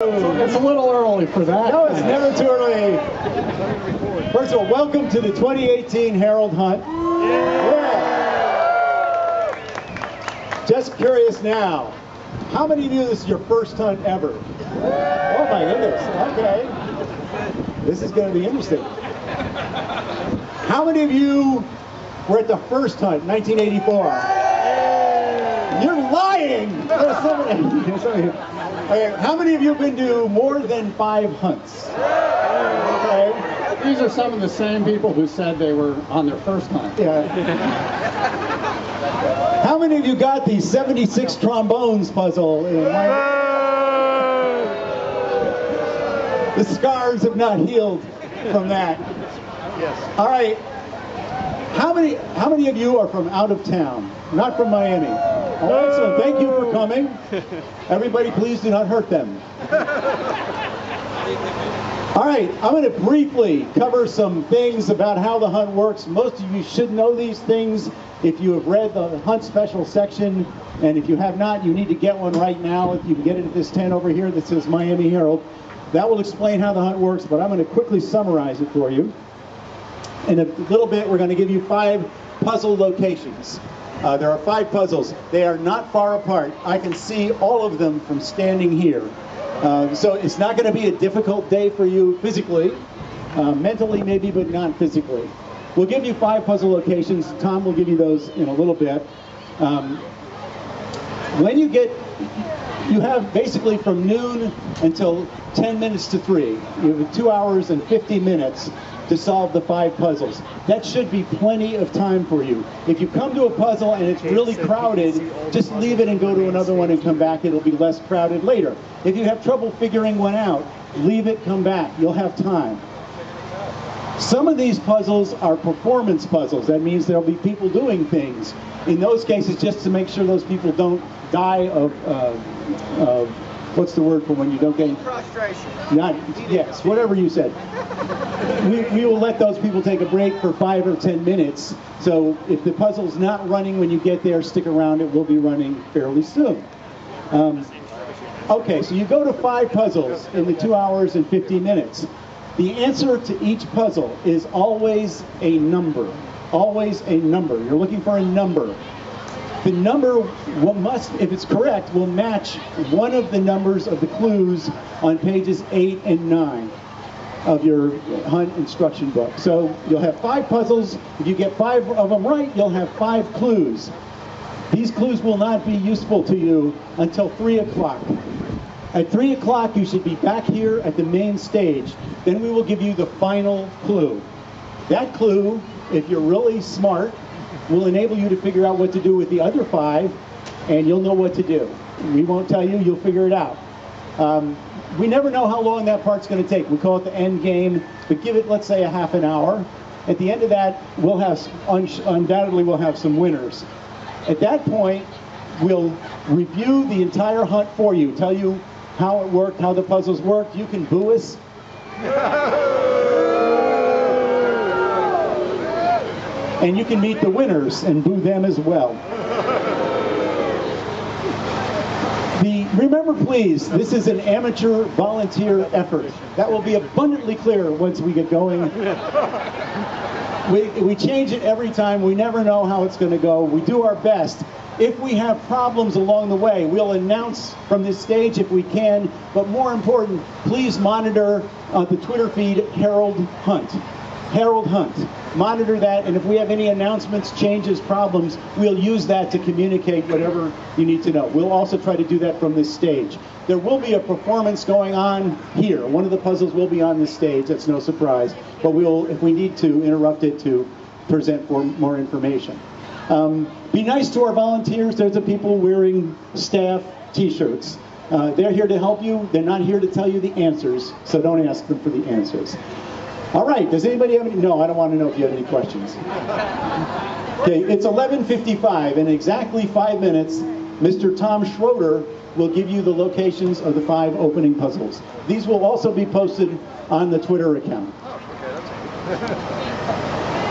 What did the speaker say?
It's a little early for that. No, it's never too early. First of all, welcome to the 2018 Herald Hunt. Yeah. Just curious now, how many of you this is your first hunt ever? Oh my goodness, okay. This is going to be interesting. How many of you were at the first hunt, 1984? You're lying! There's somebody. Okay, how many of you have been to more than 5 hunts? Okay. These are some of the same people who said they were on their first hunt. Yeah. How many of you got the 76 trombones puzzle? The scars have not healed from that. Yes. All right. How many of you are from out of town? Not from Miami. Oh, excellent. Thank you for coming. Everybody, please do not hurt them. All right, I'm going to briefly cover some things about how the hunt works. Most of you should know these things if you have read the hunt special section, and if you have not, you need to get one right now. If you can get it at this tent over here that says Miami Herald, that will explain how the hunt works, but I'm going to quickly summarize it for you. In a little bit, we're going to give you 5 puzzle locations. There are 5 puzzles. They are not far apart. I can see all of them from standing here. So it's not going to be a difficult day for you physically, mentally maybe, but not physically. We'll give you 5 puzzle locations. Tom will give you those in a little bit. When you have basically from noon until 10 minutes to 3. You have 2 hours and 50 minutes to solve the 5 puzzles. That should be plenty of time for you. If you come to a puzzle and it's really crowded, just leave it and go to another one and come back. It'll be less crowded later. If you have trouble figuring one out, leave it, come back. You'll have time. Some of these puzzles are performance puzzles. That means there'll be people doing things. In those cases, just to make sure those people don't die of what's the word for when you don't get... Frustration. Yes, whatever you said. We will let those people take a break for 5 or 10 minutes. So if the puzzle's not running when you get there, stick around. It will be running fairly soon. Okay, so you go to 5 puzzles in the 2 hours and 50 minutes. The answer to each puzzle is always a number. Always a number. You're looking for a number. The number must, if it's correct, will match one of the numbers of the clues on pages 8 and 9 of your hunt instruction book. So you'll have 5 puzzles. If you get 5 of them right, you'll have 5 clues. These clues will not be useful to you until 3 o'clock. At 3 o'clock, you should be back here at the main stage. Then we will give you the final clue. That clue, if you're really smart, will enable you to figure out what to do with the other 5, and you'll know what to do. We won't tell you, you'll figure it out. We never know how long that part's going to take. We call it the end game, but give it, let's say, a half an hour. At the end of that, we'll have, undoubtedly, we'll have some winners. At that point, we'll review the entire hunt for you, tell you how it worked, how the puzzles worked. You can boo us. And you can meet the winners and boo them as well. Remember, please, this is an amateur volunteer effort. That will be abundantly clear once we get going. We change it every time. We never know how it's going to go. We do our best. If we have problems along the way, we'll announce from this stage if we can. But more important, please monitor the Twitter feed Herald Hunt. Herald Hunt. Monitor that, and if we have any announcements, changes, problems, we'll use that to communicate whatever you need to know. We'll also try to do that from this stage. There will be a performance going on here. One of the puzzles will be on this stage, that's no surprise, but we'll, if we need to, interrupt it to present more information. Be nice to our volunteers. There's the people wearing staff t-shirts. They're here to help you. They're not here to tell you the answers, so don't ask them for the answers. All right, does anybody have any? No, I don't want to know if you have any questions. Okay, it's 11:55. In exactly 5 minutes, Mr. Tom Schroeder will give you the locations of the 5 opening puzzles. These will also be posted on the Twitter account. Oh, okay, that's